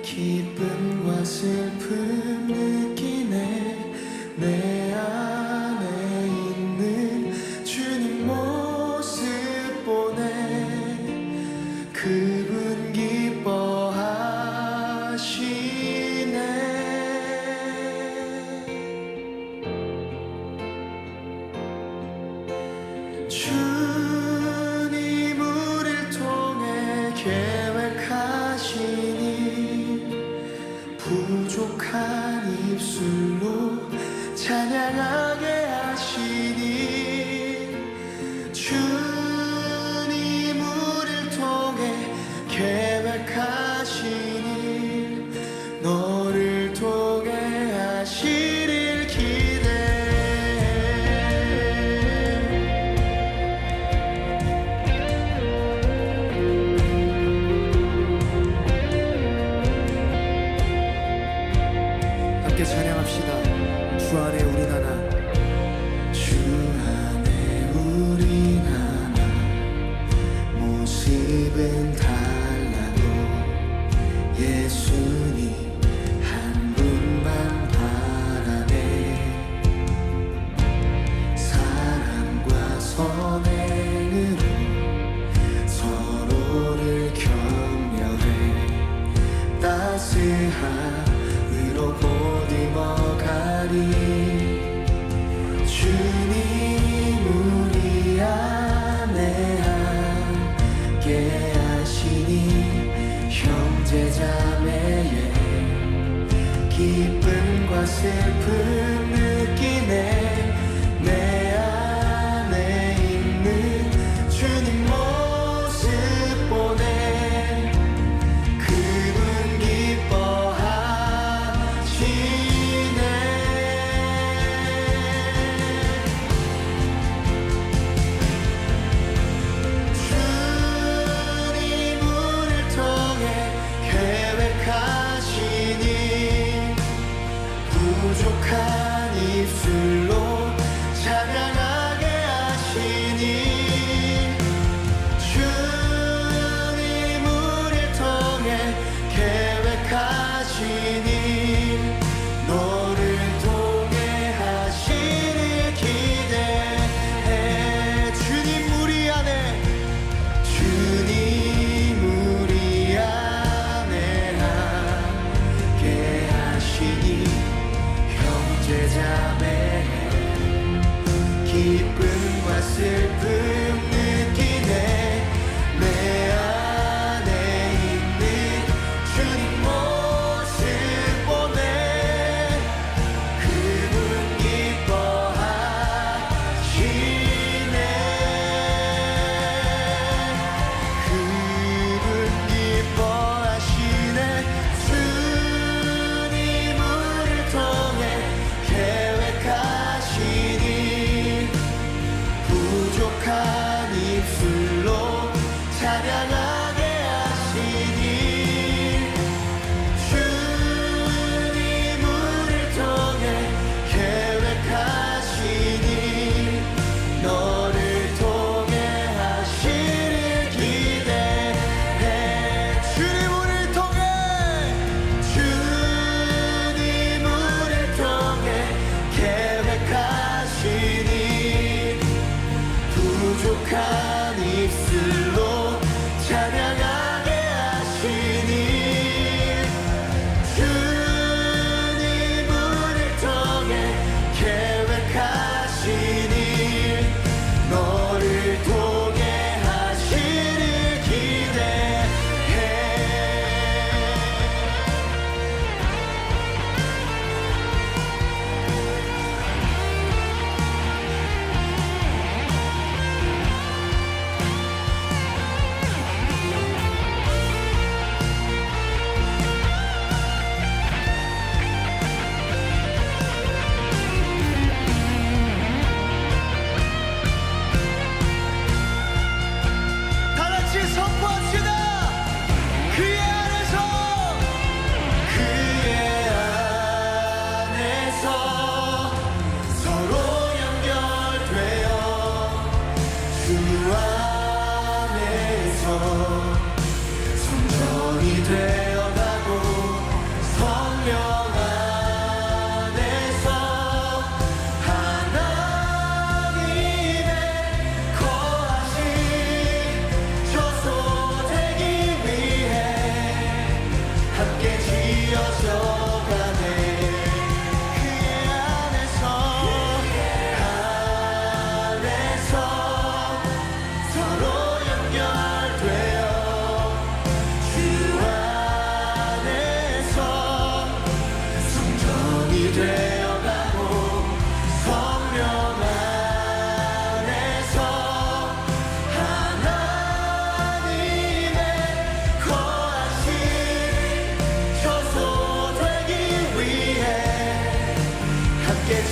기쁨과 슬픔 느끼네. 내 안에 있는 주님 모습 보네. 그분 기뻐하시네. 주님 우릴 통해 계획하시니 부족한 입술로 찬양하게 하시니. 주님 우릴 통해 계획하시니 너를 통해 하시릴 기대해. 함께 찬양합시다. 주 안에 우린 하나. 주 안에 우린 하나. 모습은 달라도 예수님 한 분만 바라네. 사랑과 선행으로 서로를 격려해 따스함으로 보듬어가리. 주님 우리 안에 함께 하시니 형제자매의 기쁨과 슬픔 느끼네. 내 안에 있는 주님 모습 보네. 그분 기뻐하시네. 주님 우릴 통해 계획하시니 부족한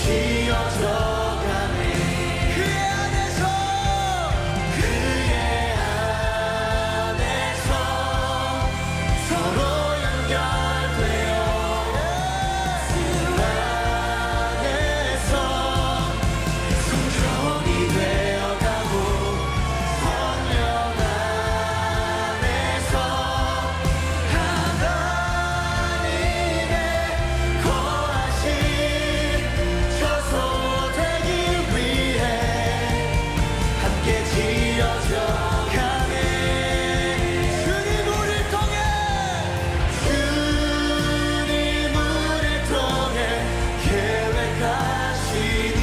지어져 가네. 그의 안에서 서로 연결되어 주 안에서 성전이 되어가고 성령 안에서 하나님의 거하신 처소 되기 위해 함께 지어져 가네. 주님 우리를 통해 계획하시니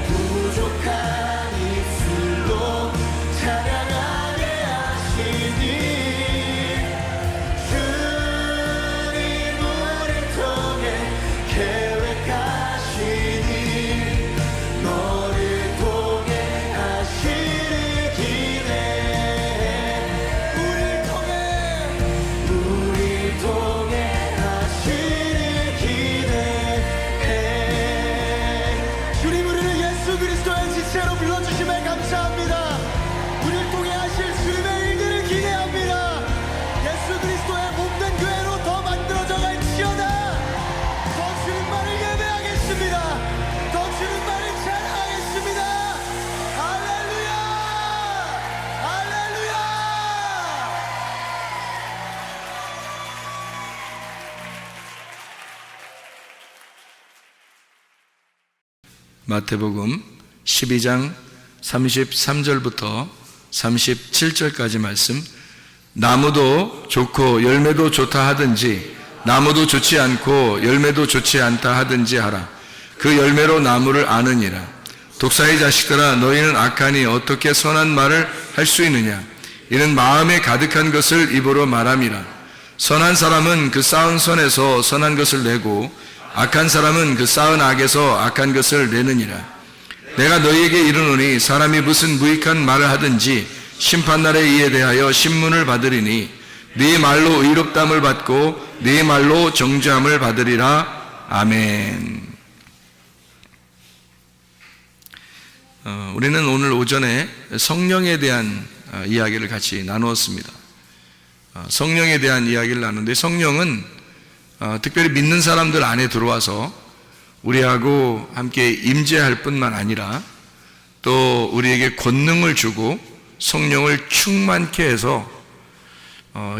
부족한 입술로 찬양하게 하시니 주님 우리를 통해 계획하시니 너를 통해 하시는 기대해. 우리를 통해 하시는 기대해. 주님 우리를 예수 그리스도의 지체로 불러주심에 감사합니다. 우리를 통해 하실 주님의 일들을 기대합니다. 예수 그리스도의 몸된 교회로 더 만들어져 갈지어다. 더 주님만을 예배하겠습니다. 더 주님만을 찬양하겠습니다. 할렐루야, 할렐루야. 마태복음 12장 33절부터 37절까지 말씀. 나무도 좋고 열매도 좋다 하든지 나무도 좋지 않고 열매도 좋지 않다 하든지 하라. 그 열매로 나무를 아느니라. 독사의 자식들아, 너희는 악하니 어떻게 선한 말을 할 수 있느냐. 이는 마음에 가득한 것을 입으로 말함이라. 선한 사람은 그 쌓은 선에서 선한 것을 내고 악한 사람은 그 쌓은 악에서 악한 것을 내느니라. 내가 너희에게 이르노니 사람이 무슨 무익한 말을 하든지 심판날에 이에 대하여 신문을 받으리니 네 말로 의롭담을 받고 네 말로 정죄함을 받으리라. 아멘. 우리는 오늘 오전에 성령에 대한 이야기를 같이 나누었습니다. 성령에 대한 이야기를 나누는데, 성령은 특별히 믿는 사람들 안에 들어와서 우리하고 함께 임재할 뿐만 아니라 또 우리에게 권능을 주고 성령을 충만케 해서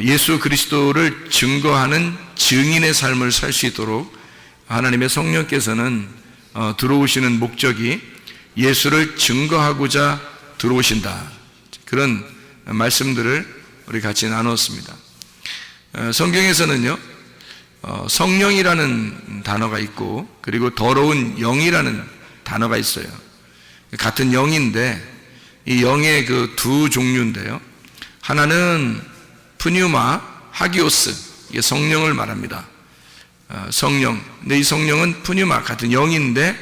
예수 그리스도를 증거하는 증인의 삶을 살 수 있도록 하나님의 성령께서는 들어오시는 목적이 예수를 증거하고자 들어오신다. 그런 말씀들을 우리 같이 나눴습니다. 성경에서는요, 성령이라는 단어가 있고 그리고 더러운 영이라는 단어가 있어요. 같은 영인데 이 영의 그 두 종류인데요, 하나는 푸뉴마, 하기오스, 이게 성령을 말합니다. 성령. 근데 이 성령은 푸뉴마, 같은 영인데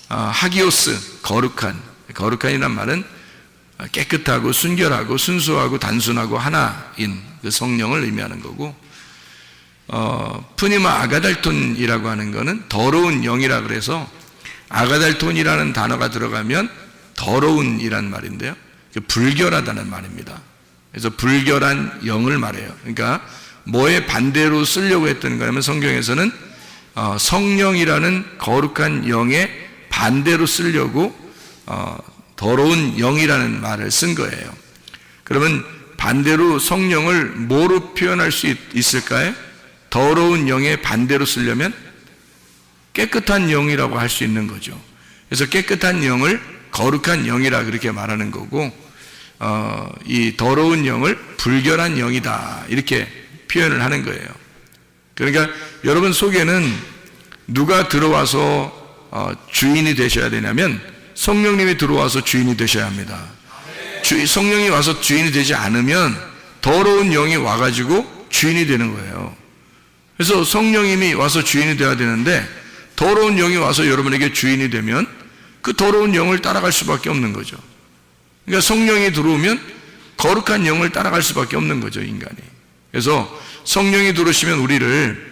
하기오스, 거룩한이란 말은 깨끗하고 순결하고 순수하고 단순하고 하나인 그 성령을 의미하는 거고, 푸니마 아가달톤이라고 하는 거는 더러운 영이라 그래서 아가달톤이라는 단어가 들어가면 더러운이란 말인데요, 불결하다는 말입니다. 그래서 불결한 영을 말해요. 그러니까 뭐에 반대로 쓰려고 했던 거냐면 성경에서는 성령이라는 거룩한 영에 반대로 쓰려고 더러운 영이라는 말을 쓴 거예요. 그러면 반대로 성령을 뭐로 표현할 수 있을까요? 더러운 영의 반대로 쓰려면 깨끗한 영이라고 할 수 있는 거죠. 그래서 깨끗한 영을 거룩한 영이라 그렇게 말하는 거고, 이 더러운 영을 불결한 영이다 이렇게 표현을 하는 거예요. 그러니까 여러분 속에는 누가 들어와서 주인이 되셔야 되냐면 성령님이 들어와서 주인이 되셔야 합니다. 성령이 와서 주인이 되지 않으면 더러운 영이 와가지고 주인이 되는 거예요. 그래서 성령님이 와서 주인이 되어야 되는데 더러운 영이 와서 여러분에게 주인이 되면 그 더러운 영을 따라갈 수밖에 없는 거죠. 그러니까 성령이 들어오면 거룩한 영을 따라갈 수밖에 없는 거죠, 인간이. 그래서 성령이 들어오시면 우리를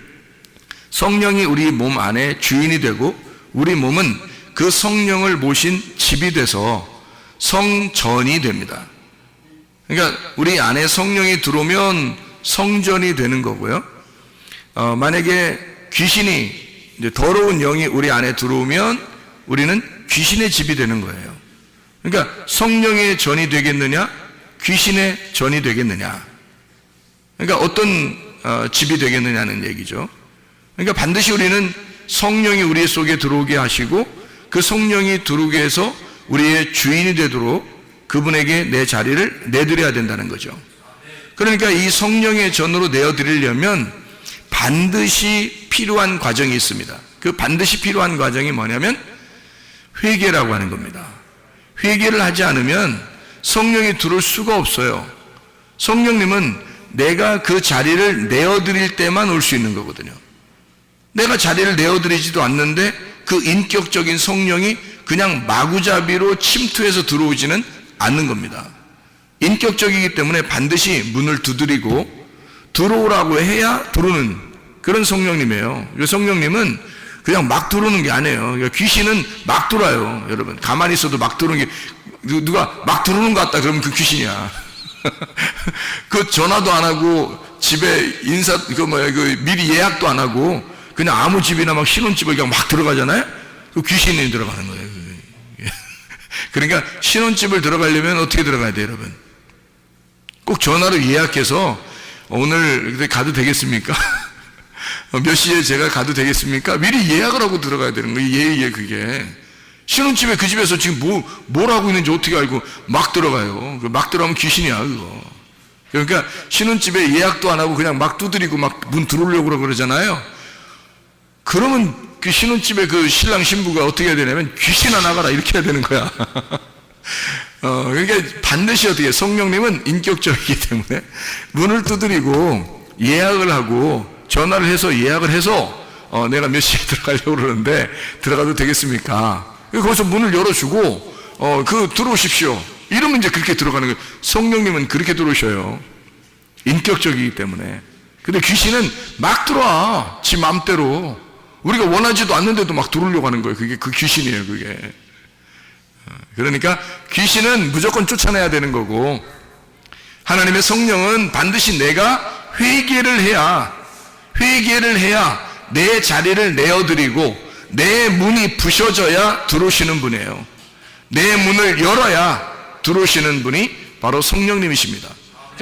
성령이 우리 몸 안에 주인이 되고 우리 몸은 그 성령을 모신 집이 돼서 성전이 됩니다. 그러니까 우리 안에 성령이 들어오면 성전이 되는 거고요. 만약에 귀신이 이제 더러운 영이 우리 안에 들어오면 우리는 귀신의 집이 되는 거예요. 그러니까 성령의 전이 되겠느냐, 귀신의 전이 되겠느냐. 그러니까 어떤 집이 되겠느냐는 얘기죠. 그러니까 반드시 우리는 성령이 우리 속에 들어오게 하시고 그 성령이 들어오게 해서 우리의 주인이 되도록 그분에게 내 자리를 내드려야 된다는 거죠. 그러니까 이 성령의 전으로 내어드리려면 반드시 필요한 과정이 있습니다. 그 반드시 필요한 과정이 뭐냐면 회개라고 하는 겁니다. 회개를 하지 않으면 성령이 들어올 수가 없어요. 성령님은 내가 그 자리를 내어드릴 때만 올 수 있는 거거든요. 내가 자리를 내어드리지도 않는데 그 인격적인 성령이 그냥 마구잡이로 침투해서 들어오지는 않는 겁니다. 인격적이기 때문에 반드시 문을 두드리고 들어오라고 해야 들어오는 그런 성령님이에요. 성령님은 그냥 막 들어오는 게 아니에요. 귀신은 막 들어와요. 여러분 가만히 있어도 막 들어오는 게 누가 막 들어오는 것 같다 그러면 그 귀신이야. 그 전화도 안 하고 집에 미리 예약도 안 하고 그냥 아무 집이나 막 신혼집을 그냥 막 들어가잖아요. 그 귀신이 들어가는 거예요. 그러니까 신혼집을 들어가려면 어떻게 들어가야 돼요, 여러분? 꼭 전화로 예약해서 오늘 가도 되겠습니까? 몇 시에 제가 가도 되겠습니까? 미리 예약을 하고 들어가야 되는 거예요. 그게. 신혼집에 그 집에서 지금 뭘 하고 있는지 어떻게 알고 막 들어가요. 막 들어가면 귀신이야, 그거. 그러니까 신혼집에 예약도 안 하고 그냥 막 두드리고 막 문 들어오려고 그러잖아요. 그러면 그 신혼집에 그 신랑 신부가 어떻게 해야 되냐면 귀신아 나가라 이렇게 해야 되는 거야. 그러니까 반드시 어떻게 성령님은 인격적이기 때문에 문을 두드리고 예약을 하고 전화를 해서 예약을 해서 내가 몇 시에 들어가려고 그러는데 들어가도 되겠습니까? 거기서 문을 열어주고 들어오십시오. 이러면 이제 그렇게 들어가는 거예요. 성령님은 그렇게 들어오셔요. 인격적이기 때문에. 근데 귀신은 막 들어와. 지 마음대로. 우리가 원하지도 않는데도 막 들어오려고 하는 거예요. 그게 그 귀신이에요, 그게. 그러니까 귀신은 무조건 쫓아내야 되는 거고 하나님의 성령은 반드시 내가 회개를 해야 내 자리를 내어드리고 내 문이 부셔져야 들어오시는 분이에요. 내 문을 열어야 들어오시는 분이 바로 성령님이십니다.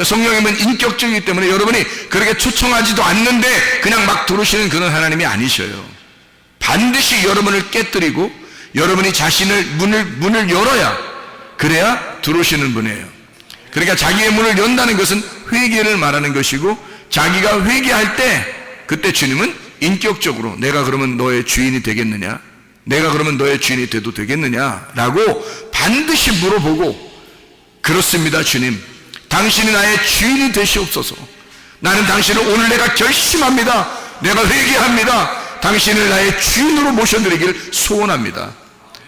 성령님은 인격적이기 때문에 여러분이 그렇게 초청하지도 않는데 그냥 막 들어오시는 그런 하나님이 아니셔요. 반드시 여러분을 깨뜨리고 여러분이 자신을 문을 열어야 그래야 들어오시는 분이에요. 그러니까 자기의 문을 연다는 것은 회개를 말하는 것이고 자기가 회개할 때 그때 주님은 인격적으로 내가 그러면 너의 주인이 되겠느냐? 내가 그러면 너의 주인이 돼도 되겠느냐? 라고 반드시 물어보고 그렇습니다, 주님. 당신이 나의 주인이 되시옵소서. 나는 당신을 오늘 내가 결심합니다. 내가 회개합니다. 당신을 나의 주인으로 모셔드리기를 소원합니다.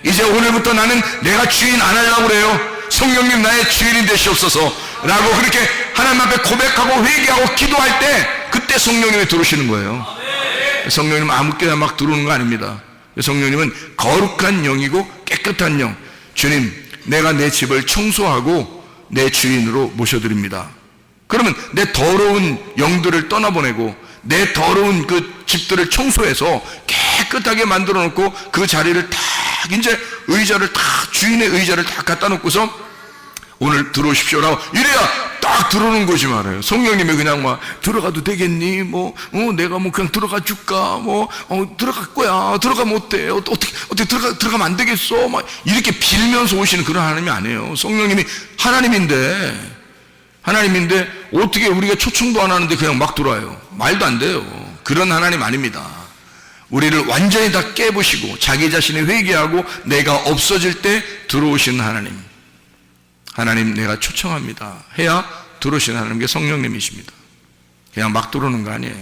이제 오늘부터 나는 내가 주인 안 하려고 그래요. 성령님 나의 주인이 되시옵소서 라고 그렇게 하나님 앞에 고백하고 회개하고 기도할 때 그때 성령님이 들어오시는 거예요. 성령님은 아무데나 막 들어오는 거 아닙니다. 성령님은 거룩한 영이고 깨끗한 영. 주님, 내가 내 집을 청소하고 내 주인으로 모셔드립니다. 그러면 내 더러운 영들을 떠나보내고 내 더러운 그 집들을 청소해서 깨끗하게 만들어 놓고 그 자리를 딱 이제 의자를 딱 주인의 의자를 딱 갖다 놓고서 오늘 들어오십시오라고 이래야 딱 들어오는 거지 말아요. 성령님이 그냥 막 들어가도 되겠니? 내가 그냥 들어가 줄까? 들어갈 거야. 들어가면 어때? 어떻게 들어가면 안 되겠어? 막 이렇게 빌면서 오시는 그런 하나님이 아니에요. 성령님이 하나님인데 어떻게 우리가 초청도 안 하는데 그냥 막 들어와요? 말도 안 돼요. 그런 하나님 아닙니다. 우리를 완전히 다 깨부시고 자기 자신이 회개하고 내가 없어질 때 들어오시는 하나님 내가 초청합니다 해야 들어오시는 하나님께 성령님이십니다. 그냥 막 들어오는 거 아니에요.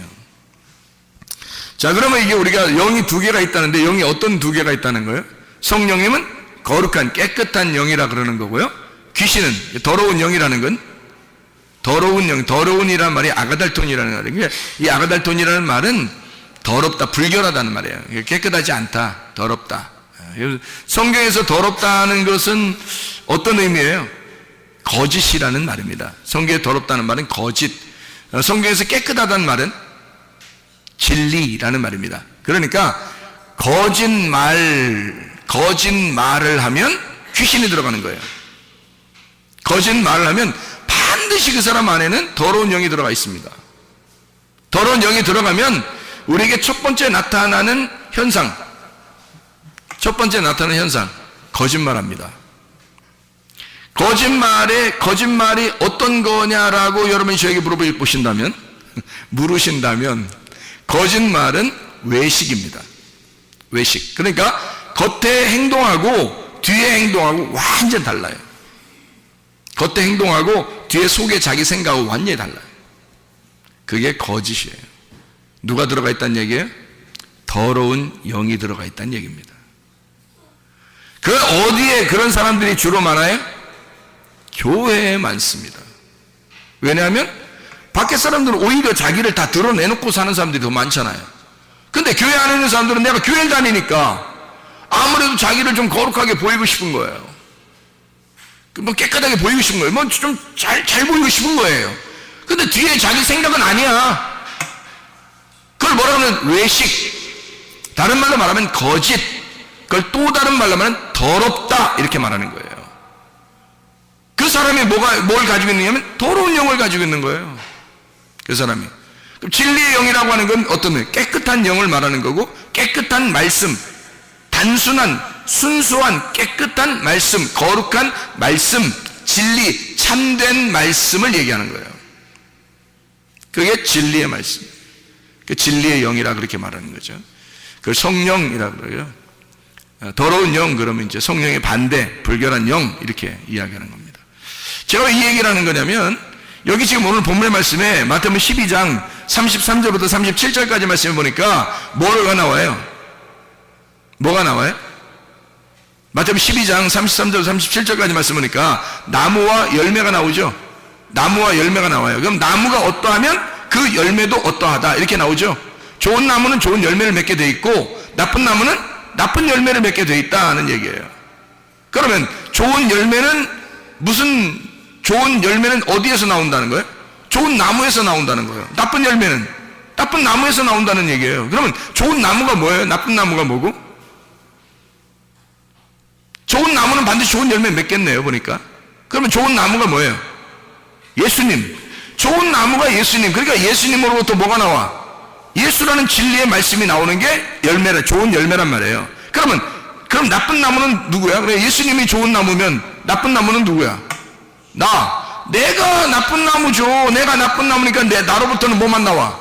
자, 그러면 이게 우리가 영이 두 개가 있다는데 영이 어떤 두 개가 있다는 거예요? 성령님은 거룩한 깨끗한 영이라 그러는 거고요. 귀신은 더러운 영이라는 건 더러운이라는 말이 아가달톤이라는 말이에요. 이 아가달톤이라는 말은 더럽다, 불결하다는 말이에요. 깨끗하지 않다, 더럽다. 성경에서 더럽다는 것은 어떤 의미예요? 거짓이라는 말입니다. 성경에 더럽다는 말은 거짓. 성경에서 깨끗하다는 말은 진리라는 말입니다. 그러니까 거짓말을 하면 귀신이 들어가는 거예요. 거짓말을 하면 반드시 그 사람 안에는 더러운 영이 들어가 있습니다. 더러운 영이 들어가면 우리에게 첫 번째 나타나는 현상, 거짓말합니다. 거짓말이 어떤 거냐라고 여러분이 저에게 물으신다면 거짓말은 외식입니다. 외식. 그러니까 겉에 행동하고 뒤에 행동하고 완전 달라요. 겉에 행동하고 뒤에 속에 자기 생각하고 완전히 달라요. 그게 거짓이에요. 누가 들어가 있다는 얘기예요? 더러운 영이 들어가 있다는 얘기입니다. 그 어디에 그런 사람들이 주로 많아요? 교회에 많습니다. 왜냐하면 밖에 사람들은 오히려 자기를 다 드러내놓고 사는 사람들이 더 많잖아요. 근데 교회 안에 있는 사람들은 내가 교회를 다니니까 아무래도 자기를 좀 거룩하게 보이고 싶은 거예요. 뭐 깨끗하게 보이고 싶은 거예요. 뭐 좀 잘 보이고 싶은 거예요. 근데 뒤에 자기 생각은 아니야. 그걸 뭐라 하면 외식. 다른 말로 말하면 거짓. 그걸 또 다른 말로 하면 더럽다. 이렇게 말하는 거예요. 그 사람이 뭘 가지고 있느냐면 더러운 영을 가지고 있는 거예요. 그 사람이. 그럼 진리의 영이라고 하는 건 어떤 거예요? 깨끗한 영을 말하는 거고, 깨끗한 말씀, 단순한, 순수한, 깨끗한 말씀, 거룩한 말씀, 진리, 참된 말씀을 얘기하는 거예요. 그게 진리의 말씀. 그 진리의 영이라 그렇게 말하는 거죠. 그걸 성령이라 그래요. 더러운 영, 그러면 이제 성령의 반대, 불결한 영, 이렇게 이야기하는 겁니다. 제가 왜 이 얘기를 하는 거냐면, 여기 지금 오늘 본문의 말씀에 마태복음 12장 33절부터 37절까지 말씀을 보니까 뭐가 나와요? 뭐가 나와요? 마태복음 12장 33절 37절까지 말씀 보니까 나무와 열매가 나오죠. 나무와 열매가 나와요. 그럼 나무가 어떠하면 그 열매도 어떠하다, 이렇게 나오죠. 좋은 나무는 좋은 열매를 맺게 돼 있고 나쁜 나무는 나쁜 열매를 맺게 돼 있다는 얘기예요. 그러면 좋은 열매는 어디에서 나온다는 거예요? 좋은 나무에서 나온다는 거예요. 나쁜 열매는 나쁜 나무에서 나온다는 얘기예요. 그러면 좋은 나무가 뭐예요? 나쁜 나무가 뭐고? 좋은 나무는 반드시 좋은 열매 맺겠네요, 보니까. 그러면 좋은 나무가 뭐예요? 예수님. 좋은 나무가 예수님. 그러니까 예수님으로부터 뭐가 나와? 예수라는 진리의 말씀이 나오는 게 열매라, 좋은 열매란 말이에요. 그럼 나쁜 나무는 누구야? 그래, 예수님이 좋은 나무면 나쁜 나무는 누구야? 내가 나쁜 나무죠. 내가 나쁜 나무니까 나로부터는 뭐만 나와?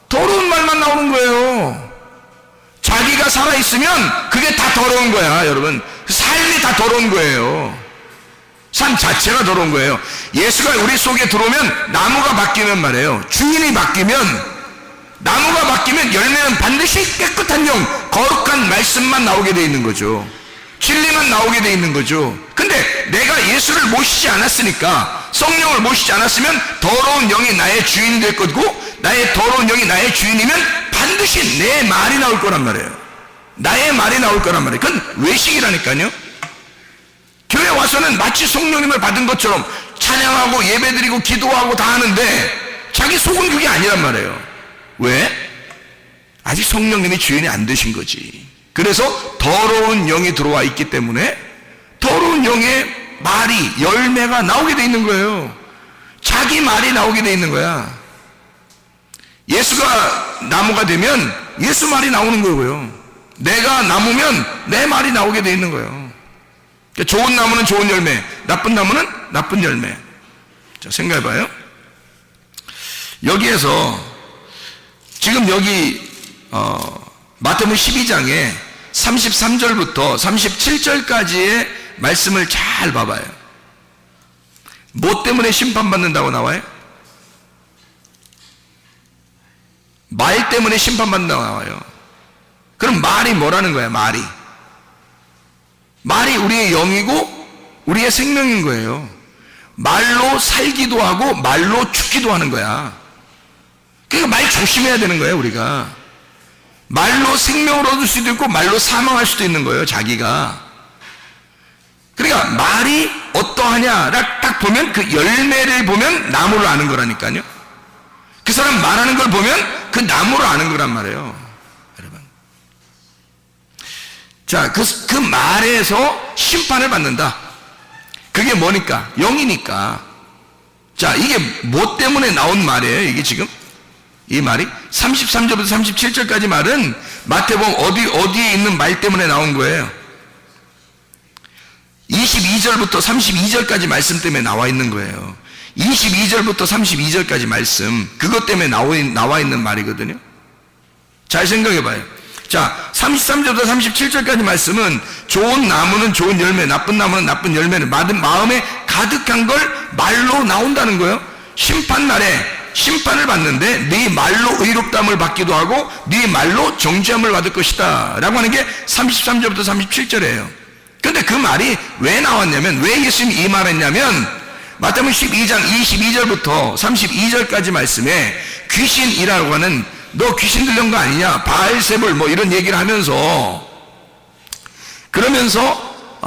더러운 말만 나오는 거예요. 자기가 살아있으면 그게 다 더러운 거야, 여러분. 삶이 다 더러운 거예요. 삶 자체가 더러운 거예요. 예수가 우리 속에 들어오면 나무가 바뀌면 말이에요. 주인이 바뀌면, 나무가 바뀌면 열매는 반드시 깨끗한 영, 거룩한 말씀만 나오게 돼 있는 거죠. 진리만 나오게 돼 있는 거죠. 근데 내가 예수를 모시지 않았으니까, 성령을 모시지 않았으면 더러운 영이 나의 주인이 될 거고, 나의 더러운 영이 나의 주인이면 반드시 내 말이 나올 거란 말이에요. 나의 말이 나올 거란 말이에요. 그건 외식이라니까요. 교회 와서는 마치 성령님을 받은 것처럼 찬양하고 예배드리고 기도하고 다 하는데 자기 속은 그게 아니란 말이에요. 왜? 아직 성령님이 주인이 안 되신 거지. 그래서 더러운 영이 들어와 있기 때문에 더러운 영의 말이, 열매가 나오게 돼 있는 거예요. 자기 말이 나오게 돼 있는 거야. 예수가 나무가 되면 예수 말이 나오는 거고요. 내가 나무면 내 말이 나오게 돼 있는 거예요. 그러니까 좋은 나무는 좋은 열매, 나쁜 나무는 나쁜 열매. 자, 생각해봐요. 여기에서 지금 여기 마태복음 12장에 33절부터 37절까지의 말씀을 잘 봐봐요. 뭐 때문에 심판받는다고 나와요? 말 때문에 심판받는다고 나와요. 그럼 말이 뭐라는 거야? 말이 우리의 영이고 우리의 생명인 거예요. 말로 살기도 하고 말로 죽기도 하는 거야. 그러니까 말 조심해야 되는 거예요, 우리가. 말로 생명을 얻을 수도 있고 말로 사망할 수도 있는 거예요, 자기가. 그러니까 말이 어떠하냐를 딱 보면 그 열매를 보면 나무를 아는 거라니까요. 그 사람 말하는 걸 보면 그 나무를 아는 거란 말이에요, 여러분. 자, 그 말에서 심판을 받는다. 그게 뭐니까? 영이니까. 자, 이게 뭐 때문에 나온 말이에요, 이게 지금? 이 말이 33절부터 37절까지 말은 마태복음 어디에 있는 말 때문에 나온 거예요. 22절부터 32절까지 말씀 때문에 나와 있는 거예요. 22절부터 32절까지 말씀, 그것 때문에 나와 있는 말이거든요. 잘 생각해 봐요. 자, 33절부터 37절까지 말씀은 좋은 나무는 좋은 열매, 나쁜 나무는 나쁜 열매를 마음에 가득한 걸 말로 나온다는 거예요. 심판날에 심판을 받는데 네 말로 의롭다함을 받기도 하고 네 말로 정죄함을 받을 것이다 라고 하는 게 33절부터 37절이에요. 근데 그 말이 왜 나왔냐면, 왜 예수님이 이 말했냐면 마태복음 12장 22절부터 32절까지 말씀에 귀신이라고 하는, 너 귀신 들린 거 아니냐, 바알세불 뭐 이런 얘기를 하면서, 그러면서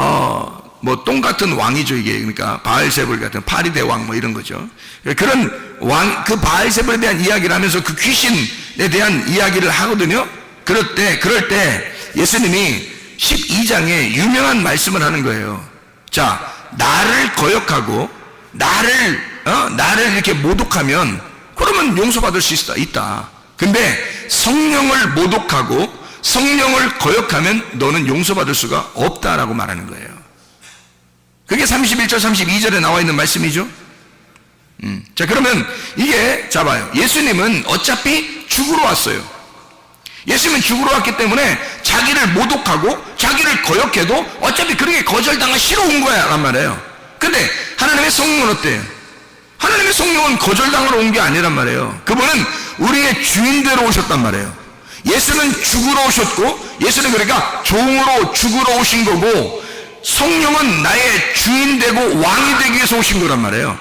뭐 똥 같은 왕이죠 이게. 그러니까 바알세불 같은 파리대 왕 뭐 이런 거죠. 그런 왕, 그 바알세불에 대한 이야기를 하면서 그 귀신에 대한 이야기를 하거든요. 그럴 때 예수님이 12장에 유명한 말씀을 하는 거예요. 자, 나를 거역하고 나를 이렇게 모독하면 그러면 용서받을 수 있다. 근데 성령을 모독하고 성령을 거역하면 너는 용서받을 수가 없다라고 말하는 거예요. 그게 31절 32절에 나와 있는 말씀이죠. 자, 그러면 이게 잡아요. 예수님은 어차피 죽으러 왔어요. 예수님은 죽으러 왔기 때문에 자기를 모독하고 자기를 거역해도 어차피 그렇게 거절당하시러 온 거야 란 말이에요. 근데 하나님의 성령은 어때요? 하나님의 성령은 거절당하러 온 게 아니란 말이에요. 그분은 우리의 주인되러 오셨단 말이에요. 예수는 죽으러 오셨고, 예수는 그러니까 종으로 죽으러 오신 거고, 성령은 나의 주인 되고 왕이 되기 위해서 오신 거란 말이에요.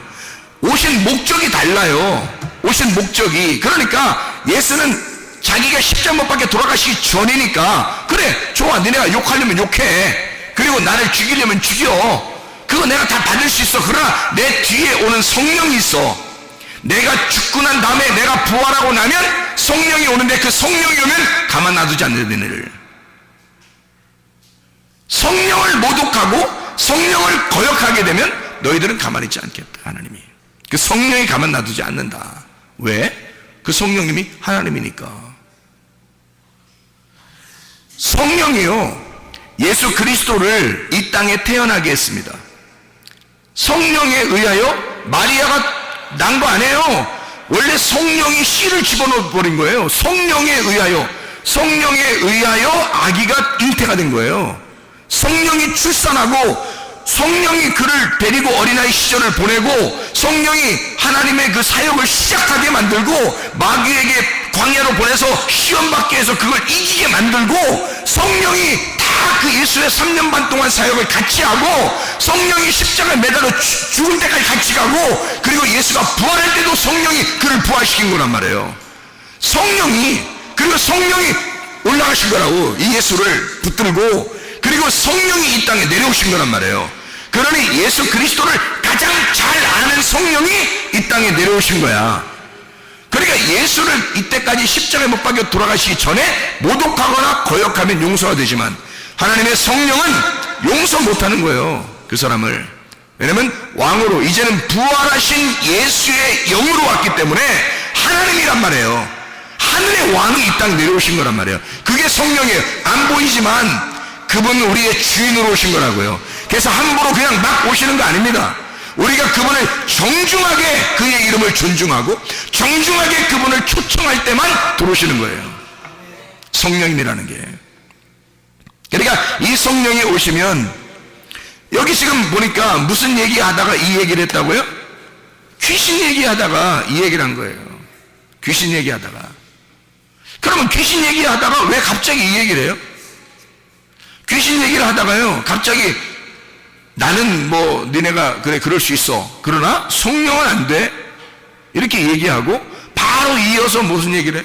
오신 목적이 달라요. 오신 목적이. 그러니까 예수는 자기가 십자가 못 박혀 돌아가시기 전이니까, 그래 좋아, 너네가 욕하려면 욕해, 그리고 나를 죽이려면 죽여, 그거 내가 다 받을 수 있어. 그러나 내 뒤에 오는 성령이 있어. 내가 죽고 난 다음에 내가 부활하고 나면 성령이 오는데, 그 성령이 오면 가만 놔두지 않는 너희를. 성령을 모독하고 성령을 거역하게 되면 너희들은 가만히 있지 않겠다. 하나님이 그 성령이 가만 놔두지 않는다. 왜? 그 성령님이 하나님이니까. 성령이요, 예수 그리스도를 이 땅에 태어나게 했습니다. 성령에 의하여 마리아가 난 거 아니에요. 원래 성령이 씨를 집어넣어 버린 거예요. 성령에 의하여 아기가 잉태가 된 거예요. 성령이 출산하고 성령이 그를 데리고 어린아이 시절을 보내고 성령이 하나님의 그 사역을 시작하게 만들고 마귀에게 광야로 보내서 시험 받게 해서 그걸 이기게 만들고, 성령이 다 그 예수의 3년 반 동안 사역을 같이 하고, 성령이 십자가에 매달려 죽을 때까지 같이 가고, 그리고 예수가 부활할 때도 성령이 그를 부활시킨 거란 말이에요. 그리고 성령이 올라가신 거라고, 이 예수를 붙들고, 그리고 성령이 이 땅에 내려오신 거란 말이에요. 그러니 예수 그리스도를 가장 잘 아는 성령이 이 땅에 내려오신 거야. 그러니까 예수를 이때까지 십자가에 못 박혀 돌아가시기 전에 모독하거나 거역하면 용서가 되지만, 하나님의 성령은 용서 못하는 거예요, 그 사람을. 왜냐면 왕으로, 이제는 부활하신 예수의 영으로 왔기 때문에 하나님이란 말이에요. 하늘의 왕이 이 땅에 내려오신 거란 말이에요. 그게 성령이에요. 안 보이지만 그분은 우리의 주인으로 오신 거라고요. 그래서 함부로 그냥 막 오시는 거 아닙니다. 우리가 그분을 정중하게, 그의 이름을 존중하고 정중하게 그분을 초청할 때만 들어오시는 거예요, 성령님이라는 게. 그러니까 이 성령이 오시면, 여기 지금 보니까 무슨 얘기하다가 이 얘기를 했다고요? 귀신 얘기하다가 이 얘기를 한 거예요. 귀신 얘기하다가. 그러면 귀신 얘기하다가 왜 갑자기 이 얘기를 해요? 귀신 얘기를 하다가요, 갑자기 나는 뭐 니네가 그래 그럴 수 있어, 그러나 성령은 안 돼, 이렇게 얘기하고 바로 이어서 무슨 얘기를 해?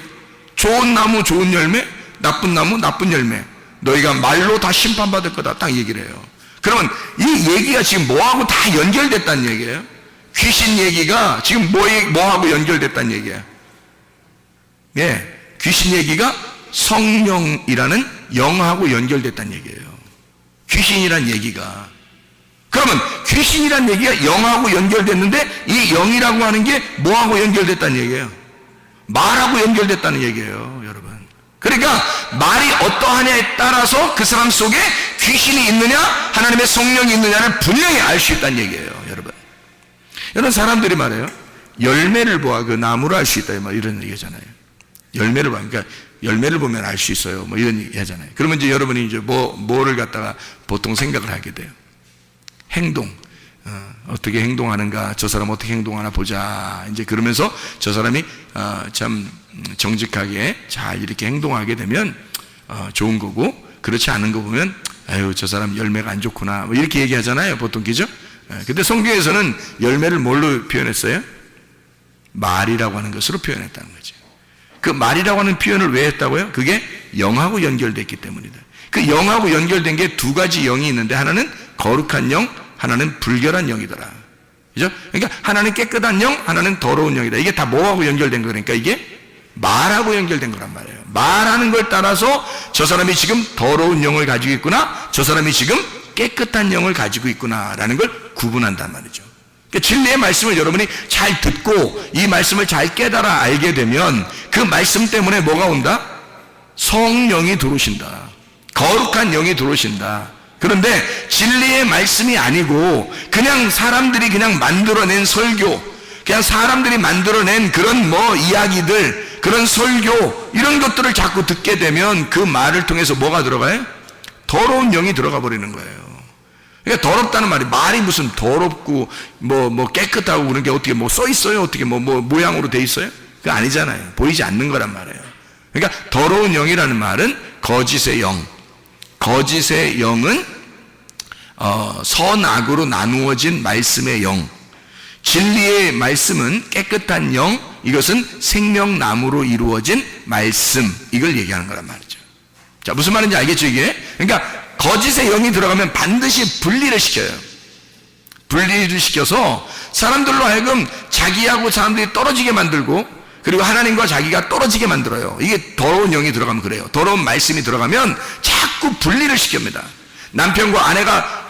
좋은 나무 좋은 열매, 나쁜 나무, 나쁜 열매. 너희가 말로 다 심판받을 거다. 딱 얘기를 해요. 그러면 이 얘기가 지금 뭐하고 다 연결됐다는 얘기예요? 귀신 얘기가 지금 뭐하고 연결됐다는 얘기예요? 예, 귀신 얘기가 성령이라는 영하고 연결됐다는 얘기예요. 귀신이란 얘기가. 그러면 귀신이란 얘기가 영하고 연결됐는데 이 영이라고 하는 게 뭐하고 연결됐다는 얘기예요? 말하고 연결됐다는 얘기예요, 여러분. 그러니까 말이 어떠하냐에 따라서 그 사람 속에 귀신이 있느냐 하나님의 성령이 있느냐를 분명히 알 수 있다는 얘기예요, 여러분. 이런 사람들이 말해요, 열매를 보아 그 나무를 알 수 있다, 뭐 이런 얘기잖아요. 열매를 봐, 그러니까 열매를 보면 알 수 있어요, 뭐 이런 얘기 하잖아요. 그러면 이제 여러분이 이제 뭐를 갖다가 보통 생각을 하게 돼요. 행동. 어떻게 행동하는가, 저 사람 어떻게 행동하나 보자. 이제 그러면서 저 사람이 참 정직하게 잘 이렇게 행동하게 되면 좋은 거고, 그렇지 않은 거 보면 아유 저 사람 열매가 안 좋구나, 뭐 이렇게 얘기하잖아요, 보통. 그죠? 근데 성경에서는 열매를 뭘로 표현했어요? 말이라고 하는 것으로 표현했다는 거죠. 그 말이라고 하는 표현을 왜 했다고요? 그게 영하고 연결됐기 때문이다. 그 영하고 연결된 게 두 가지 영이 있는데, 하나는 거룩한 영, 하나는 불결한 영이더라. 그죠? 그러니까 하나는 깨끗한 영, 하나는 더러운 영이다. 이게 다 뭐하고 연결된 거니까 이게 말하고 연결된 거란 말이에요. 말하는 걸 따라서 저 사람이 지금 더러운 영을 가지고 있구나, 저 사람이 지금 깨끗한 영을 가지고 있구나라는 걸 구분한단 말이죠. 그러니까 진리의 말씀을 여러분이 잘 듣고 이 말씀을 잘 깨달아 알게 되면 그 말씀 때문에 뭐가 온다? 성령이 들어오신다. 거룩한 영이 들어오신다. 그런데 진리의 말씀이 아니고 그냥 사람들이 그냥 만들어낸 설교, 그냥 사람들이 만들어낸 그런 뭐 이야기들, 그런 설교, 이런 것들을 자꾸 듣게 되면 그 말을 통해서 뭐가 들어가요? 더러운 영이 들어가 버리는 거예요. 그러니까 더럽다는 말이 무슨 더럽고 뭐 깨끗하고 그런 게 어떻게 뭐 써 있어요? 어떻게 뭐 모양으로 돼 있어요? 그거 아니잖아요. 보이지 않는 거란 말이에요. 그러니까 더러운 영이라는 말은 거짓의 영. 거짓의 영은 선악으로 나누어진 말씀의 영. 진리의 말씀은 깨끗한 영, 이것은 생명나무로 이루어진 말씀, 이걸 얘기하는 거란 말이죠. 자, 무슨 말인지 알겠죠, 이게? 그러니까 거짓의 영이 들어가면 반드시 분리를 시켜요. 분리를 시켜서 사람들로 하여금 자기하고 사람들이 떨어지게 만들고, 그리고 하나님과 자기가 떨어지게 만들어요. 이게 더러운 영이 들어가면 그래요. 더러운 말씀이 들어가면 자꾸 분리를 시킵니다. 남편과 아내가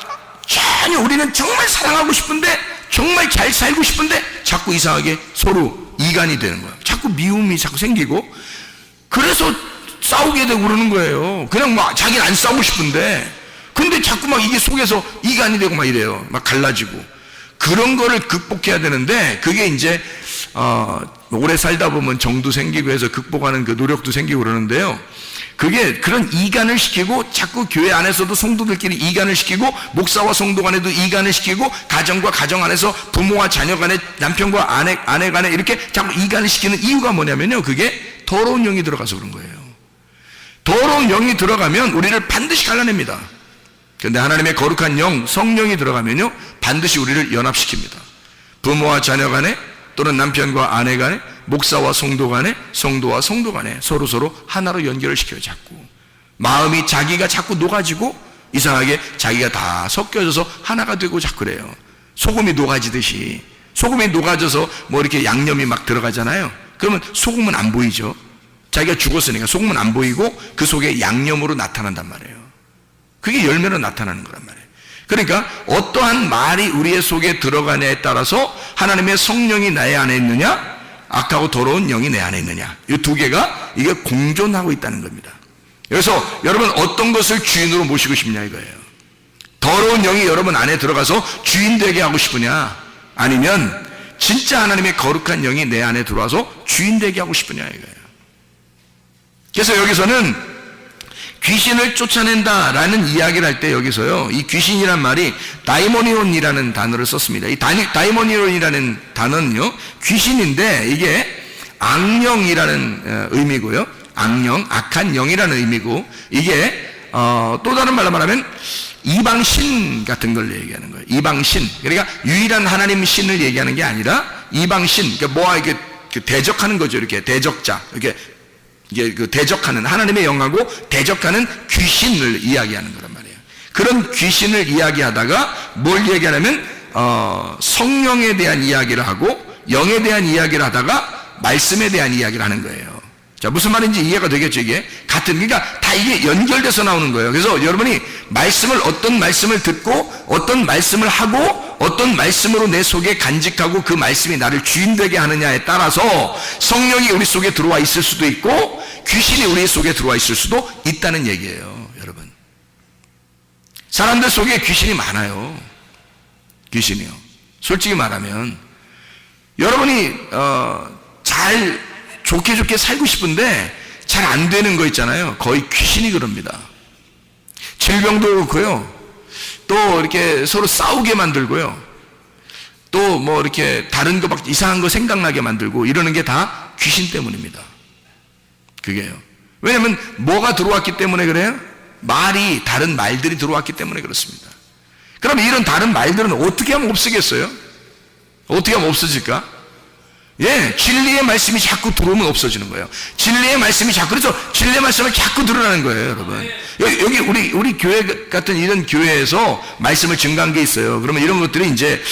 전혀 우리는 정말 사랑하고 싶은데, 정말 잘 살고 싶은데 자꾸 이상하게 서로 이간이 되는 거예요. 자꾸 미움이 자꾸 생기고, 그래서 싸우게 되고 그러는 거예요. 그냥 막 자기는 안 싸우고 싶은데, 근데 자꾸 막 이게 속에서 이간이 되고 막 이래요. 막 갈라지고. 그런 거를 극복해야 되는데, 그게 이제 오래 살다 보면 정도 생기고 해서 극복하는 그 노력도 생기고 그러는데요. 그게 그런 이간을 시키고, 자꾸 교회 안에서도 성도들끼리 이간을 시키고, 목사와 성도 간에도 이간을 시키고, 가정과 가정 안에서 부모와 자녀 간에, 남편과 아내 간에 이렇게 자꾸 이간을 시키는 이유가 뭐냐면요, 그게 더러운 영이 들어가서 그런 거예요. 더러운 영이 들어가면 우리를 반드시 갈라냅니다. 그런데 하나님의 거룩한 영, 성령이 들어가면요, 반드시 우리를 연합시킵니다. 부모와 자녀 간에, 또는 남편과 아내 간에, 목사와 성도 간에, 성도와 성도 간에 서로 하나로 연결을 시켜요. 자꾸 마음이 자기가 자꾸 녹아지고, 이상하게 자기가 다 섞여져서 하나가 되고 자꾸 그래요. 소금이 녹아지듯이, 소금이 녹아져서 뭐 이렇게 양념이 막 들어가잖아요. 그러면 소금은 안 보이죠. 자기가 죽었으니까 소금은 안 보이고 그 속에 양념으로 나타난단 말이에요. 그게 열매로 나타나는 거란 말이에요. 그러니까 어떠한 말이 우리의 속에 들어가냐에 따라서 하나님의 성령이 나의 안에 있느냐, 악하고 더러운 영이 내 안에 있느냐, 이 두 개가 이게 공존하고 있다는 겁니다. 그래서 여러분 어떤 것을 주인으로 모시고 싶냐 이거예요. 더러운 영이 여러분 안에 들어가서 주인 되게 하고 싶으냐, 아니면 진짜 하나님의 거룩한 영이 내 안에 들어와서 주인 되게 하고 싶으냐 이거예요. 그래서 여기서는 귀신을 쫓아낸다라는 이야기를 할 때 여기서요, 이 귀신이란 말이 다이모니온이라는 단어를 썼습니다. 이 다이모니온이라는 단어는요, 귀신인데 이게 악령이라는 의미고요, 악령, 악한 영이라는 의미고, 이게 또 다른 말로 말하면 이방신 같은 걸 얘기하는 거예요. 이방신, 그러니까 유일한 하나님 신을 얘기하는 게 아니라 이방신, 그러니까 뭐와 이렇게 대적하는 거죠. 이렇게 대적자, 이렇게 이게 그 대적하는, 하나님의 영하고 대적하는 귀신을 이야기하는 거란 말이에요. 그런 귀신을 이야기하다가 뭘 얘기하냐면 성령에 대한 이야기를 하고 영에 대한 이야기를 하다가 말씀에 대한 이야기를 하는 거예요. 자, 무슨 말인지 이해가 되겠죠, 이게? 그러니까 다 이게 연결돼서 나오는 거예요. 그래서 여러분이 어떤 말씀을 듣고, 어떤 말씀을 하고, 어떤 말씀으로 내 속에 간직하고 그 말씀이 나를 주인되게 하느냐에 따라서 성령이 우리 속에 들어와 있을 수도 있고, 귀신이 우리 속에 들어와 있을 수도 있다는 얘기예요, 여러분. 사람들 속에 귀신이 많아요. 귀신이요. 솔직히 말하면, 여러분이, 좋게 살고 싶은데 잘 안 되는 거 있잖아요. 거의 귀신이 그럽니다. 질병도 그렇고요. 또 이렇게 서로 싸우게 만들고요. 또 뭐 이렇게 다른 거 막 이상한 거 생각나게 만들고 이러는 게 다 귀신 때문입니다. 그게요. 왜냐면 뭐가 들어왔기 때문에 그래요? 다른 말들이 들어왔기 때문에 그렇습니다. 그럼 이런 다른 말들은 어떻게 하면 없어지겠어요? 어떻게 하면 없어질까? 진리의 말씀이 자꾸 들어오면 없어지는 거예요. 진리의 말씀이 그래서 진리의 말씀을 자꾸 들으라는 거예요, 여러분. 여기 우리 교회 같은 이런 교회에서 말씀을 증가한 게 있어요. 그러면 이런 것들이 이제,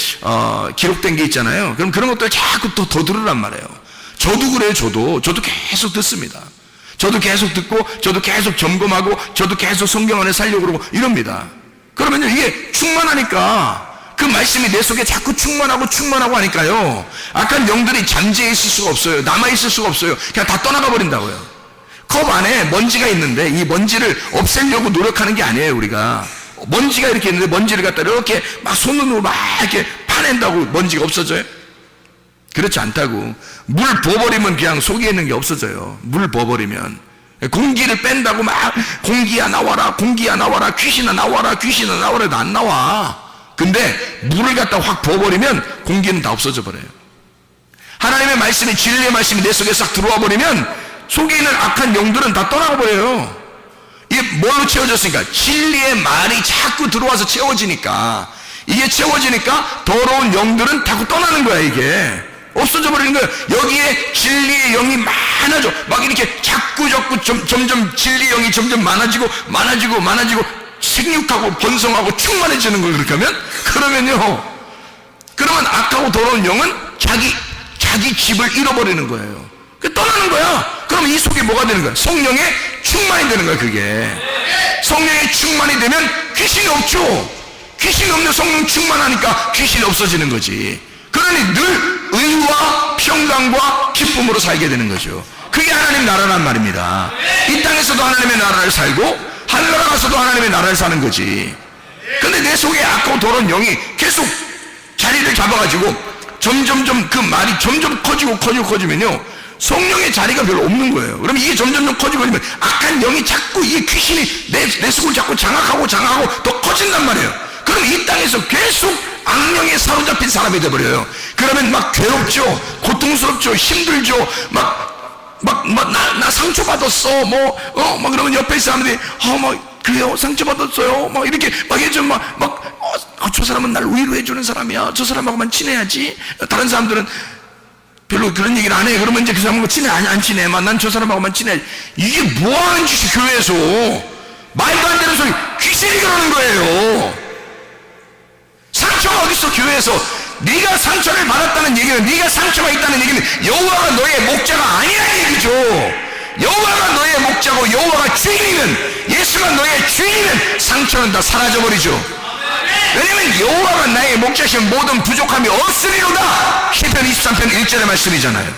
기록된 게 있잖아요. 그럼 그런 것들 자꾸 더 들으란 말이에요. 저도 그래요, 저도 계속 듣습니다. 저도 계속 듣고, 저도 계속 점검하고, 저도 계속 성경 안에 살려고 그러고, 이럽니다. 그러면요, 이게 충만하니까, 그 말씀이 내 속에 자꾸 충만하고 하니까요, 악한 영들이 잠재해 있을 수가 없어요. 남아있을 수가 없어요. 그냥 다 떠나가 버린다고요. 컵 안에 먼지가 있는데 이 먼지를 없애려고 노력하는 게 아니에요. 우리가 먼지가 이렇게 있는데 먼지를 갖다 이렇게 막 손으로 막 이렇게 파낸다고 먼지가 없어져요? 그렇지 않다고. 물 부어버리면 그냥 속에 있는 게 없어져요. 물 부어버리면 공기를 뺀다고 막 공기야 나와라 귀신아 나와라 해도 안 나와. 근데 물을 갖다 확 부어버리면 공기는 다 없어져 버려요. 하나님의 말씀이, 진리의 말씀이 내 속에 싹 들어와 버리면 속에 있는 악한 영들은 다 떠나가 버려요. 이게 뭘로 채워졌으니까? 진리의 말이 자꾸 들어와서 채워지니까, 이게 채워지니까 더러운 영들은 다 떠나는 거야. 이게 없어져 버리는 거예요. 여기에 진리의 영이 많아져. 막 이렇게 자꾸 점점 진리의 영이 점점 많아지고 생육하고 번성하고 충만해지는 걸 그렇게 하면, 그러면 악하고 더러운 영은 자기 집을 잃어버리는 거예요. 떠나는 거야. 그럼 이 속에 뭐가 되는 거야? 성령에 충만이 되는 거야. 그게 성령에 충만이 되면 귀신이 없죠. 귀신이 없는 성령 충만하니까 귀신이 없어지는 거지. 그러니 늘 의와 평강과 기쁨으로 살게 되는 거죠. 그게 하나님 나라란 말입니다. 이 땅에서도 하나님의 나라를 살고 하늘나라 가서도 하나님의 나라를 사는 거지. 근데 내 속에 악하고 더러운 영이 계속 자리를 잡아가지고 점점 그 말이 점점 커지면요, 성령의 자리가 별로 없는 거예요. 그럼 이게 점점 커지면 악한 영이 자꾸, 이게 귀신이 내 속을 자꾸 장악하고 더 커진단 말이에요. 그럼 이 땅에서 계속 악령에 사로잡힌 사람이 돼버려요. 그러면 막 괴롭죠, 고통스럽죠, 힘들죠, 나 상처받았어, 막 그러면 옆에 사람들이, 그래요, 상처받았어요, 이렇게 해주면 저 사람은 날 위로해주는 사람이야, 저 사람하고만 친해야지. 다른 사람들은 별로 그런 얘기를 안 해. 그러면 이제 그 사람하고 안 친해. 난 저 사람하고만 친해. 이게 뭐 하는 짓이 교회에서? 말도 안 되는 소리. 귀신이 그러는 거예요. 상처가 어딨어, 교회에서. 네가 상처를 받았다는 얘기는, 네가 상처가 있다는 얘기는 여호와가 너의 목자가 아니라는 얘기죠. 여호와가 너의 목자고 여호와가 주인이면, 예수가 너의 주인이면 상처는 다 사라져버리죠. 왜냐면 여호와가 나의 목자시면 모든 부족함이 없으리로다. 시편 23편 1절의 말씀이잖아요.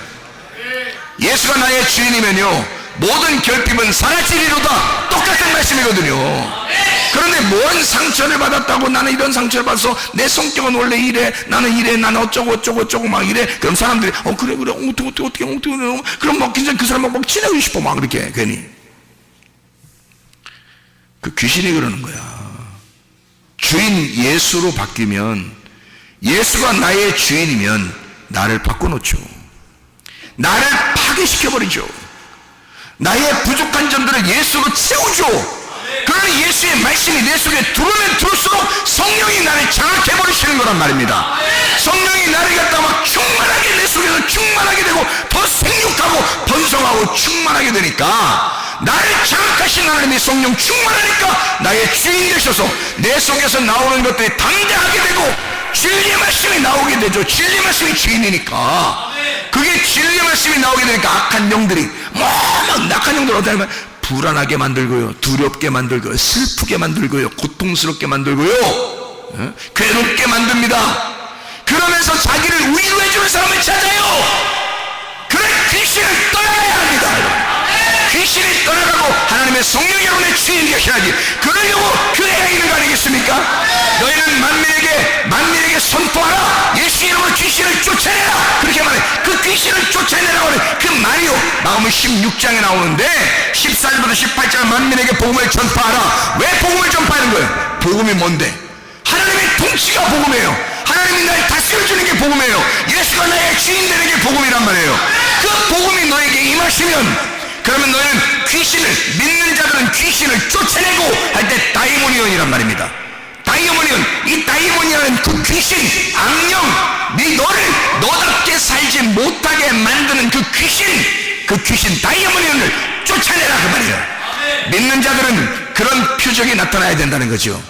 예수가 나의 주인이면요, 모든 결핍은 사라지리로다. 똑같은 말씀이거든요. 그런데 뭔 상처를 받았다고, 나는 이런 상처를 받아서 내 성격은 원래 이래, 나는 어쩌고 막 이래. 그럼 사람들이 그래 어떻게 그럼 막 굉장히 그 사람하고 막 친해지고 싶어, 막 그렇게 괜히. 그 귀신이 그러는 거야. 주인 예수로 바뀌면, 예수가 나의 주인이면 나를 바꿔놓죠. 나를 파괴시켜버리죠. 나의 부족한 점들을 예수로 채우죠. 그러니 예수의 말씀이 내 속에 들어오면 들을수록 성령이 나를 장악해버리시는 거란 말입니다. 성령이 나를 갖다 막 충만하게 내 속에서 충만하게 되고 더 생육하고 번성하고 충만하게 되니까 나를 장악하신 하나님의 성령 충만하니까 나의 주인 되셔서 내 속에서 나오는 것들이 담대하게 되고 진리의 말씀이 나오게 되죠. 진리의 말씀이 주인이니까. 그게 진리의 말씀이 나오게 되니까 악한 영들이 막 악한 영들 어떻게 하면 불안하게 만들고요, 두렵게 만들고요, 슬프게 만들고요, 고통스럽게 만들고요, 괴롭게 만듭니다. 그러면서 자기를 위로해주는 사람을 찾아요. 그런 귀신을 떠나야 합니다. 귀신이 떠나가고 하나님의 성령이 여러분의 주인이 되셔야지. 그러려고 교회가 있는 거 아니겠습니까? 너희는 만민에게 선포하라. 예수 이름으로 귀신을 쫓아내라. 그렇게 말해. 그 귀신을 쫓아내라고 하는 그 말이요, 마음은 16장에 나오는데 14절부터 18절 만민에게 복음을 전파하라. 왜 복음을 전파하는 거예요? 복음이 뭔데? 하나님의 통치가 복음이에요. 하나님이 날 다스려주는 게 복음이에요. 예수가 나의 주인 되는 게 복음이란 말이에요. 그 복음이 너에게 임하시면 그러면 너희는 귀신을, 믿는 자들은 귀신을 쫓아내고 할 때 다이모니온이란 말입니다. 다이모니온, 이 다이모니온은 그 귀신, 악령, 너를 너답게 살지 못하게 만드는 그 귀신 다이모니온을 쫓아내라 그 말이에요. 믿는 자들은 그런 표적이 나타나야 된다는 거죠.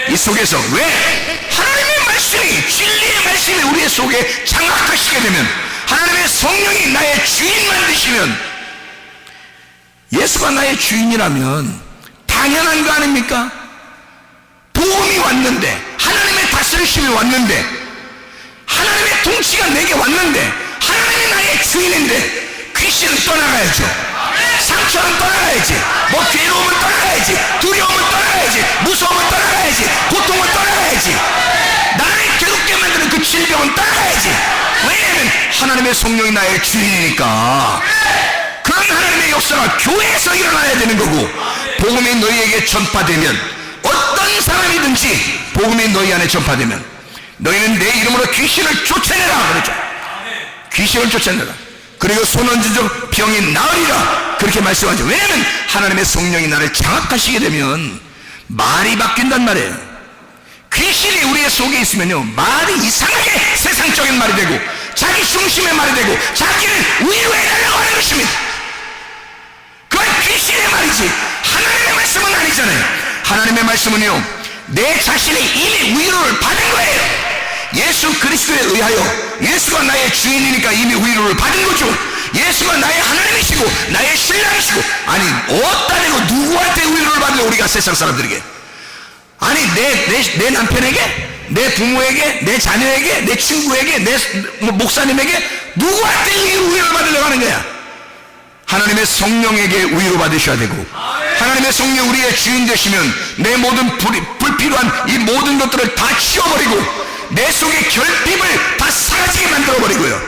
이 속에서 왜? 하나님의 말씀이, 진리의 말씀이 우리의 속에 장악하시게 되면, 하나님의 성령이 나의 주인만 되시면, 예수가 나의 주인이라면 당연한 거 아닙니까? 복음이 왔는데, 하나님의 다스리심이 왔는데, 하나님의 통치가 내게 왔는데, 하나님이 나의 주인인데 귀신은 떠나가야죠. 상처는 떠나가야지. 뭐 괴로움은 떠나가야지. 두려움은 떠나가야지. 무서움은 떠나가야지. 고통은 떠나가야지. 나를 괴롭게 만드는 그 질병은 떠나가야지. 왜냐하면 하나님의 성령이 나의 주인이니까. 그런 하나님의 역사가 교회에서 일어나야 되는 거고, 복음이 너희에게 전파되면, 어떤 사람이든지 복음이 너희 안에 전파되면 너희는 내 이름으로 귀신을 쫓아내라 그러죠. 귀신을 쫓아내라. 그리고 손언지적 병이 나으리라 그렇게 말씀하죠. 왜냐하면 하나님의 성령이 나를 장악하시게 되면 말이 바뀐단 말이에요. 귀신이 우리의 속에 있으면요, 말이 이상하게 세상적인 말이 되고 자기 중심의 말이 되고 자기를 위로해달라고 하는 것입니다. 그건 귀신의 말이지 하나님의 말씀은 아니잖아요. 하나님의 말씀은요, 내 자신이 이미 위로를 받은 거예요. 예수 그리스도에 의하여 예수가 나의 주인이니까 이미 위로를 받은 거죠. 예수가 나의 하나님이시고 나의 신랑이시고, 아니 어디다 대고 누구한테 위로를 받는 우리가 세상 사람들에게? 아니 내 남편에게, 내 부모에게, 내 자녀에게, 내 친구에게, 내 목사님에게 누구한테 위로를 받으려고 하는 거야? 하나님의 성령에게 위로받으셔야 되고, 하나님의 성령 우리의 주인 되시면 내 모든 불필요한 이 모든 것들을 다 치워버리고 내 속의 결핍을 다 사라지게 만들어버리고요,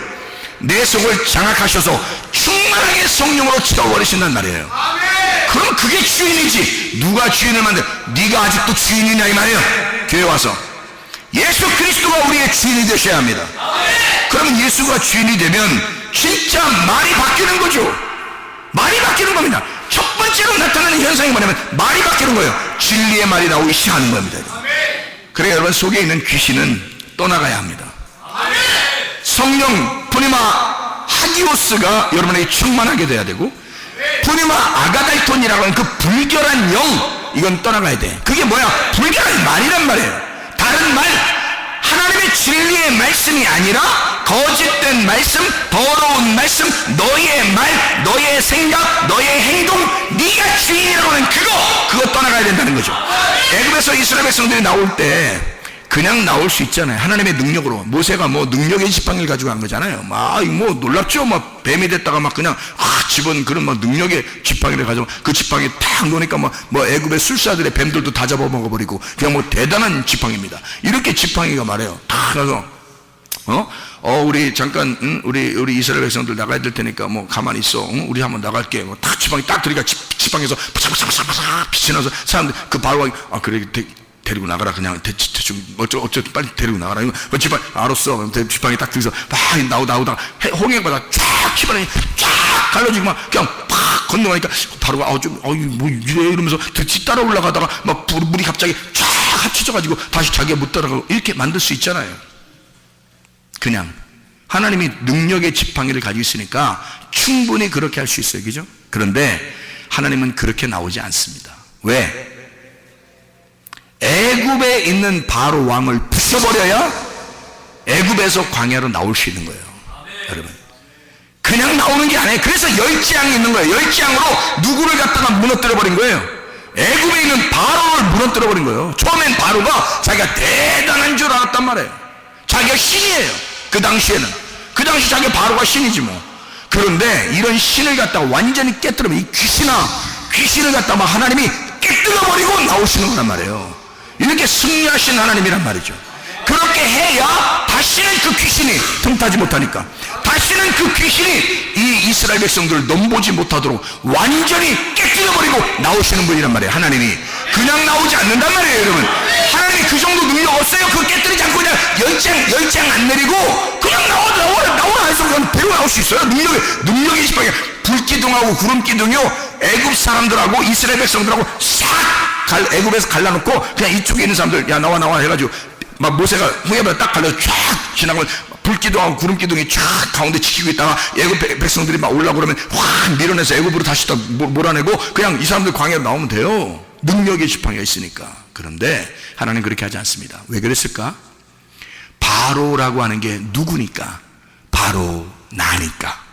내 속을 장악하셔서 충만하게 성령으로 채워버리신단 말이에요. 그럼 그게 주인이지. 누가 주인을 만들어? 네가 아직도 주인이냐 이 말이에요. 교회 와서 예수 그리스도가 우리의 주인이 되셔야 합니다. 그러면 예수가 주인이 되면 진짜 말이 바뀌는 거죠. 말이 바뀌는 겁니다. 첫 번째로 나타나는 현상이 뭐냐면 말이 바뀌는 거예요. 진리의 말이 나오기 시작하는 겁니다. 그래 여러분, 속에 있는 귀신은 떠나가야 합니다. 성령 푸니마 하기오스가 여러분에게 충만하게 돼야 되고, 푸니마 아가달톤이라고 하는 그 불결한 영, 이건 떠나가야 돼. 그게 뭐야? 불결한 말이란 말이에요. 다른 말, 하나님의 진리의 말씀이 아니라 거짓된 말씀, 더러운 말씀, 너의 말, 너의 생각, 너의 행동, 네가 주인이라고 하는 그거 떠나가야 된다는 거죠. 애굽에서 이스라엘 백성들이 나올 때 그냥 나올 수 있잖아요. 하나님의 능력으로. 모세가 뭐 능력의 지팡이를 가지고 간 거잖아요. 막 뭐 놀랍죠. 막 뱀이 됐다가 막 그냥 집은 그런 막 능력의 지팡이를 가지고 그 지팡이 탁 놓으니까 뭐 애굽의 술사들의 뱀들도 다 잡아먹어버리고 그냥 뭐 대단한 지팡이입니다. 이렇게 지팡이가 말해요. 다 가서 우리 잠깐 우리 이스라엘 백성들 나가야 될 테니까 뭐 가만히 있어. 우리 한번 나갈게. 뭐 딱 지팡이 딱 들이가 지팡이에서 바삭바삭바삭 빛이 나서 사람들 그 바로 그래 데리고 나가라. 그냥 대충 어쩌 빨리 데리고 나가라. 이거 지팡이 알았어. 지팡이 딱 들이서 막 나오다가 홍해바다 쫙 지팡이 쫙 갈라지고 막 그냥 팍 건너가니까 바로가 뭐 이래 이러면서 뒤따라 올라가다가 막 물이 갑자기 쫙 합쳐져가지고 다시 자기가 못 따라가고 이렇게 만들 수 있잖아요. 그냥 하나님이 능력의 지팡이를 가지고 있으니까 충분히 그렇게 할 수 있어요. 그죠? 그런데 하나님은 그렇게 나오지 않습니다. 왜? 애굽에 있는 바로 왕을 부숴버려야 애굽에서 광야로 나올 수 있는 거예요. 여러분, 그냥 나오는 게 아니에요. 그래서 열지양이 있는 거예요. 열지양으로 누구를 갖다가 무너뜨려 버린 거예요? 애굽에 있는 바로를 무너뜨려 버린 거예요. 처음엔 바로가 자기가 대단한 줄 알았단 말이에요. 자기가 신이에요. 그 당시 자기 바로가 신이지 뭐. 그런데 이런 신을 갖다가 완전히 깨뜨리면 이 귀신을 갖다가 하나님이 깨뜨려 버리고 나오시는 거란 말이에요. 이렇게 승리하신 하나님이란 말이죠. 그렇게 해야 다시는 그 귀신이 틈타지 못하니까, 다시는 그 귀신이 이 이스라엘 백성들을 넘보지 못하도록 완전히 깨뜨려버리고 나오시는 분이란 말이에요. 하나님이 그냥 나오지 않는단 말이에요. 여러분, 하나님이 그 정도 능력 없어요. 그거 깨뜨리지 않고 그냥 열장 안 내리고 그냥 나오라 해서 그냥 배로 나올 수 있어요. 능력이 지팡이. 불기둥하고 구름기둥이요, 애굽 사람들하고 이스라엘 백성들하고 싹 애굽에서 갈라놓고 그냥 이쪽에 있는 사람들 야 나와 해가지고 막 모세가 후에만 딱 갈려 쫙 지나가면 불기둥하고 구름기둥이 쫙 가운데 지키고 있다가 애굽 백성들이 막 올라오고 그러면 확 밀어내서 애굽으로 다시 또 몰아내고 그냥 이 사람들 광야로 나오면 돼요. 능력의 지팡이가 있으니까. 그런데 하나님 그렇게 하지 않습니다. 왜 그랬을까? 바로라고 하는 게 누구니까? 바로 나니까.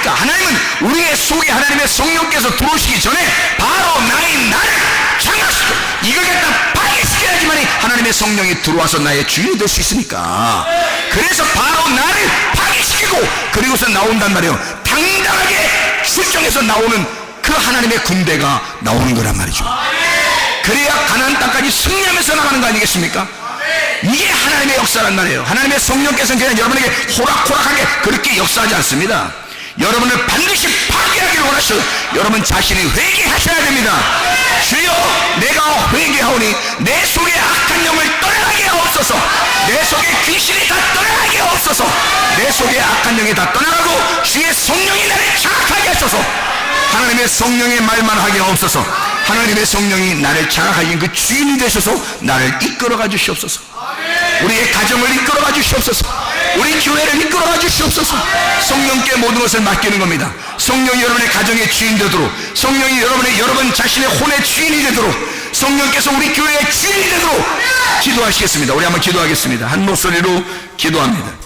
하나님은 우리의 속에 하나님의 성령께서 들어오시기 전에 바로 나인 나를 장악시켜 이걸 갖다 파괴시켜야지만이 하나님의 성령이 들어와서 나의 주인이 될 수 있으니까. 그래서 바로 나를 파괴시키고 그리고서 나온단 말이에요. 당당하게 출정해서 나오는 그 하나님의 군대가 나오는 거란 말이죠. 그래야 가나안 땅까지 승리하면서 나가는 거 아니겠습니까? 이게 하나님의 역사란 말이에요. 하나님의 성령께서는 그냥 여러분에게 호락호락하게 그렇게 역사하지 않습니다. 여러분을 반드시 파괴하기를 원하셔서 여러분 자신이 회개하셔야 됩니다. 주여, 내가 회개하오니 내 속에 악한 영을 떠나게 하옵소서. 내 속에 귀신이 다 떠나게 하옵소서. 내 속에 악한 영이 다 떠나가고 주의 성령이 나를 장악하게 하소서. 하나님의 성령의 말만 하게 하옵소서. 하나님의 성령이 나를 장악하신 그 주인이 되셔서 나를 이끌어가 주시옵소서. 우리의 가정을 이끌어가 주시옵소서. 우리 교회를 이끌어가 주시옵소서. 성령께 모든 것을 맡기는 겁니다. 성령이 여러분의 가정의 주인 되도록, 성령이 여러분 자신의 혼의 주인이 되도록, 성령께서 우리 교회의 주인이 되도록 기도하시겠습니다. 우리 한번 기도하겠습니다. 한 목소리로 기도합니다.